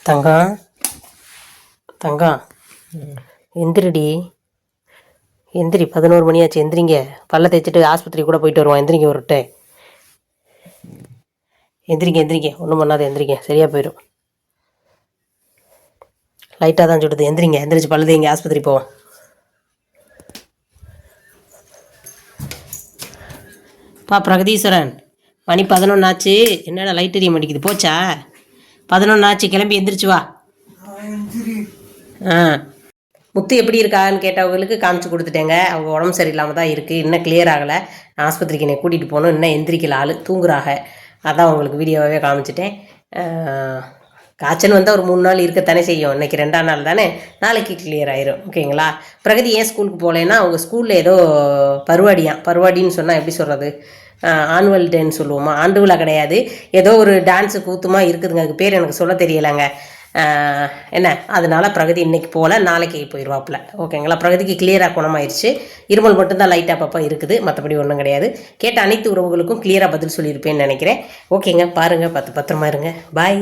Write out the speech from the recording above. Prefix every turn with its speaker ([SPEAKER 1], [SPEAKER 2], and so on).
[SPEAKER 1] தங்கம் தங்கம் எந்திரிடி, எந்திரி. 11 மணியாச்சு, எந்திரிங்க. பல்ல தேய்ச்சிட்டு ஆஸ்பத்திரி கூட போயிட்டு வருவோம். எந்திரிங்க ஒருட்டு. எந்திரிங்க எந்திரிங்க, ஒன்றும் பண்ணாது, எந்திரிங்க, சரியாக போயிடும். லைட்டாக தான் சுடுது. எந்திரிங்க, எந்திரிச்சு பல்லு தேய்ங்க, ஆஸ்பத்திரி போவோம். பிரகதீஸ்வரன், மணி 11 ஆச்சு. என்னடா லைட் எரிய மாட்டேங்குது? போச்சா? 11 ஆச்சு, கிளம்பி எந்திரிச்சு வா. முத்து எப்படி இருக்கான்னு கேட்டவங்களுக்கு காமிச்சு கொடுத்துட்டேங்க. அவங்க உடம்பு சரியில்லாமல் தான் இருக்குது, இன்னும் கிளியர் ஆகலை. ஆஸ்பத்திரிக்கு என்னை கூட்டிகிட்டு போகணும், இன்னும் எந்திரிக்கல, ஆள் தூங்குறாக. அதான் உங்களுக்கு வீடியோவாகவே காமிச்சிட்டேன். காய்ச்சல் வந்தால் ஒரு 3 நாள் இருக்கத்தானே செய்யும். இன்றைக்கி 2ஆம் நாள் தானே, நாளைக்கு கிளியர் ஆயிரும். ஓகேங்களா? பிரகதி ஏன் ஸ்கூலுக்கு போகலன்னா, அவங்க ஸ்கூலில் ஏதோ பருவாடின்னு சொன்னால் எப்படி சொல்கிறது, ஆனுவல் டேன்னு சொல்லுவோமா, ஆண்டு விழா கிடையாது, ஏதோ ஒரு டான்ஸு கூத்துமா இருக்குதுங்க. அதுக்கு பேர் எனக்கு சொல்ல தெரியலைங்க. என்ன, அதனால பிரகதி இன்னைக்கு போகல, நாளைக்கு போயிடுவாப்புல. ஓகேங்களா? பிரகதிக்கு கிளியராக குணமாயிருச்சு. இருமல் மட்டும்தான் லைட்டாக அப்பப்போ இருக்குது, மற்றபடி ஒன்றும் கிடையாது. கேட்ட அனைத்து உறவுகளுக்கும் கிளியராக பதில் சொல்லியிருப்பேன்னு நினைக்கிறேன். ஓகேங்க, பாருங்கள், பத்திரமா இருங்க. பாய்.